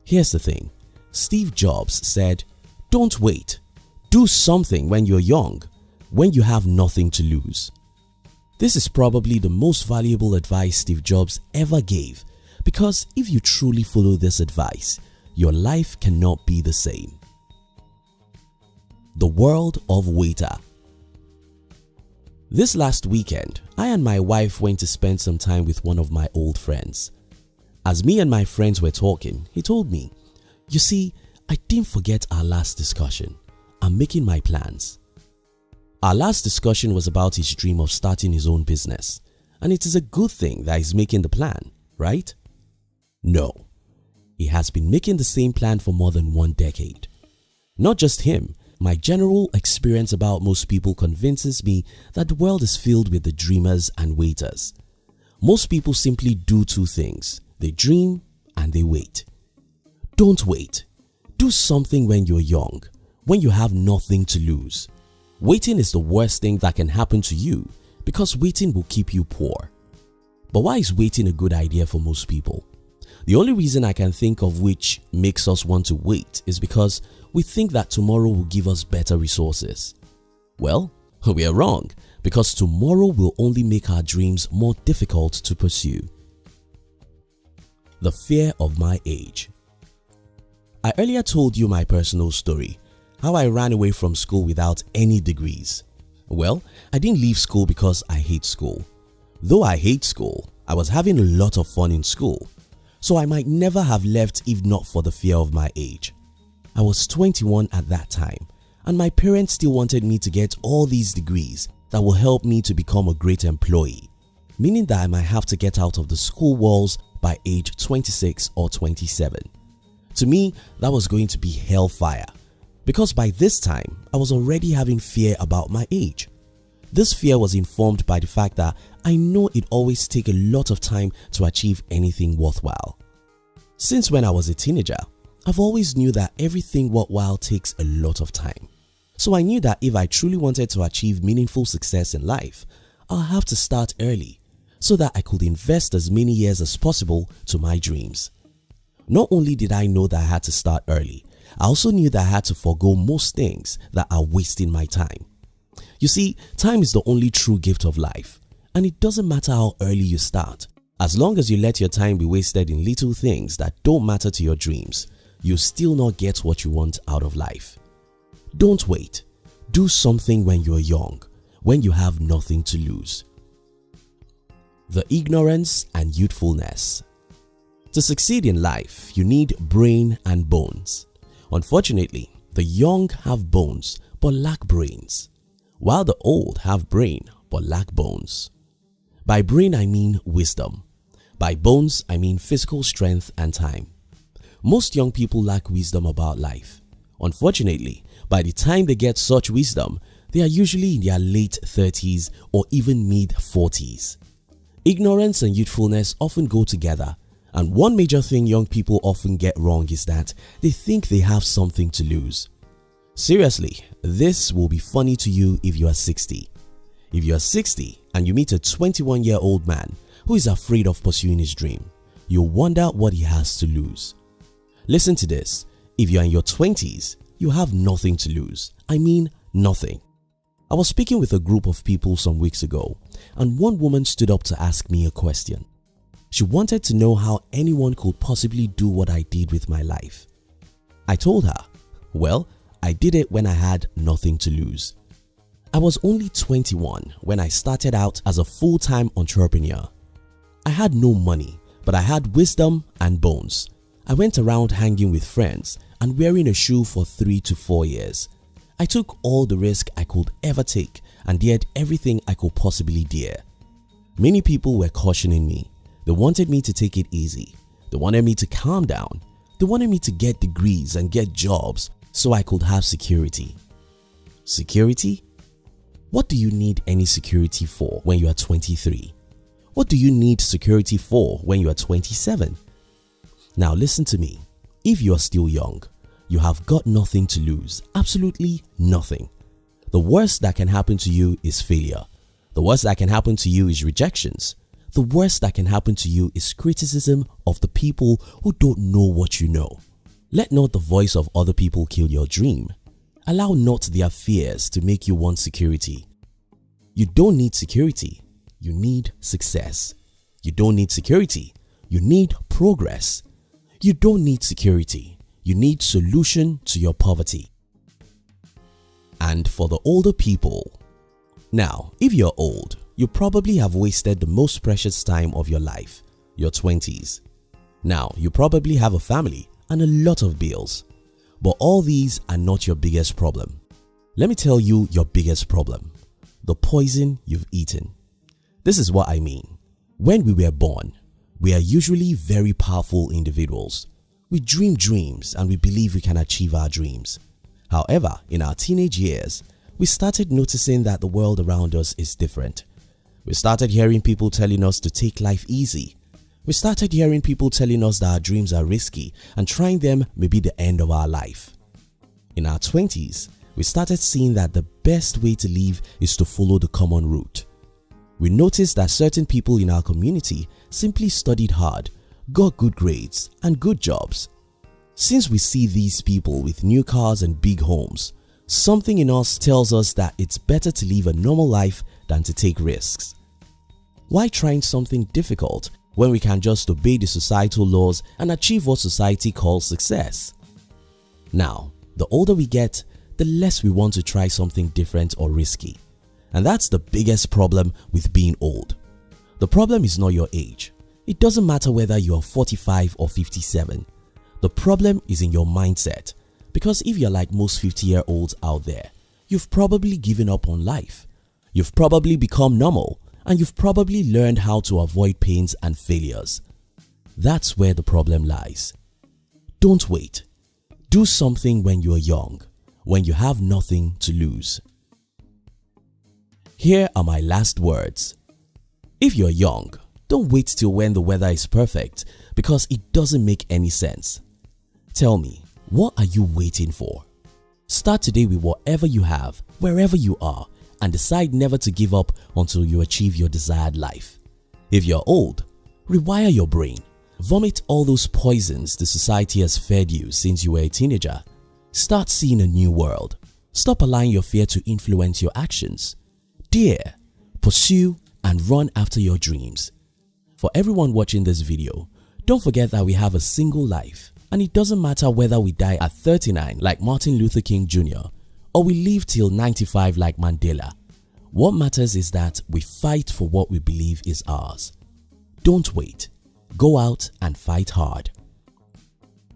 Here's the thing. Steve Jobs said, "Don't wait. Do something when you're young, when you have nothing to lose." This is probably the most valuable advice Steve Jobs ever gave, because if you truly follow this advice, your life cannot be the same. The world of waiter. This last weekend, I and my wife went to spend some time with one of my old friends. As me and my friends were talking, he told me, "You see, I didn't forget our last discussion. I'm making my plans." Our last discussion was about his dream of starting his own business, and it is a good thing that he's making the plan, right? No, he has been making the same plan for more than 1 decade. Not just him, my general experience about most people convinces me that the world is filled with the dreamers and waiters. Most people simply do 2 things. They dream and they wait. Don't wait. Do something when you're young, when you have nothing to lose. Waiting is the worst thing that can happen to you because waiting will keep you poor. But why is waiting a good idea for most people? The only reason I can think of which makes us want to wait is because we think that tomorrow will give us better resources. Well, we are wrong, because tomorrow will only make our dreams more difficult to pursue. The fear of my age. I earlier told you my personal story, how I ran away from school without any degrees. Well, I didn't leave school because I hate school. Though I hate school, I was having a lot of fun in school, so I might never have left if not for the fear of my age. I was 21 at that time, and my parents still wanted me to get all these degrees that will help me to become a great employee, meaning that I might have to get out of the school walls by age 26 or 27. To me, that was going to be hellfire, because by this time, I was already having fear about my age. This fear was informed by the fact that I know it always takes a lot of time to achieve anything worthwhile. Since when I was a teenager, I've always knew that everything worthwhile takes a lot of time. So I knew that if I truly wanted to achieve meaningful success in life, I'll have to start early so that I could invest as many years as possible to my dreams. Not only did I know that I had to start early, I also knew that I had to forego most things that are wasting my time. You see, time is the only true gift of life, and it doesn't matter how early you start. As long as you let your time be wasted in little things that don't matter to your dreams, you'll still not get what you want out of life. Don't wait. Do something when you're young, when you have nothing to lose. The ignorance and youthfulness. To succeed in life, you need brain and bones. Unfortunately, the young have bones but lack brains, while the old have brain but lack bones. By brain I mean wisdom. By bones I mean physical strength and time. Most young people lack wisdom about life. Unfortunately, by the time they get such wisdom, they are usually in their late 30s or even mid 40s. Ignorance and youthfulness often go together, and one major thing young people often get wrong is that they think they have something to lose. Seriously, this will be funny to you if you are 60. If you are 60 and you meet a 21-year-old man who is afraid of pursuing his dream, you'll wonder what he has to lose. Listen to this. If you are in your 20s, you have nothing to lose. I mean nothing. I was speaking with a group of people some weeks ago, and one woman stood up to ask me a question. She wanted to know how anyone could possibly do what I did with my life. I told her, well, I did it when I had nothing to lose. I was only 21 when I started out as a full-time entrepreneur. I had no money, but I had wisdom and bones. I went around hanging with friends and wearing a shoe for 3 to 4 years. I took all the risk I could ever take and did everything I could possibly dare. Many people were cautioning me. They wanted me to take it easy. They wanted me to calm down. They wanted me to get degrees and get jobs so I could have security. Security? What do you need any security for when you are 23? What do you need security for when you are 27? Now listen to me. If you are still young, you have got nothing to lose, absolutely nothing. The worst that can happen to you is failure. The worst that can happen to you is rejections. The worst that can happen to you is criticism of the people who don't know what you know. Let not the voice of other people kill your dream. Allow not their fears to make you want security. You don't need security, you need success. You don't need security, you need progress. You don't need security, you need solution to your poverty. And for the older people, now if you're old, you probably have wasted the most precious time of your life, your 20s. Now you probably have a family and a lot of bills. But all these are not your biggest problem. Let me tell you your biggest problem: the poison you've eaten. This is what I mean. When we were born, we are usually very powerful individuals. We dream dreams and we believe we can achieve our dreams. However, in our teenage years, we started noticing that the world around us is different. We started hearing people telling us to take life easy. We started hearing people telling us that our dreams are risky and trying them may be the end of our life. In our 20s, we started seeing that the best way to live is to follow the common route. We noticed that certain people in our community simply studied hard, got good grades and good jobs. Since we see these people with new cars and big homes, something in us tells us that it's better to live a normal life than to take risks. Why trying something difficult when we can just obey the societal laws and achieve what society calls success? Now, the older we get, the less we want to try something different or risky. And that's the biggest problem with being old. The problem is not your age. It doesn't matter whether you are 45 or 57. The problem is in your mindset, because if you're like most 50-year-olds out there, you've probably given up on life. You've probably become normal, and you've probably learned how to avoid pains and failures. That's where the problem lies. Don't wait. Do something when you're young, when you have nothing to lose. Here are my last words. If you're young, don't wait till when the weather is perfect, because it doesn't make any sense. Tell me, what are you waiting for? Start today with whatever you have, wherever you are, and decide never to give up until you achieve your desired life. If you're old, rewire your brain. Vomit all those poisons the society has fed you since you were a teenager. Start seeing a new world. Stop allowing your fear to influence your actions. Dare, pursue, and run after your dreams. For everyone watching this video, don't forget that we have a single life, and it doesn't matter whether we die at 39 like Martin Luther King Jr. or we live till 95 like Mandela. What matters is that we fight for what we believe is ours. Don't wait. Go out and fight hard.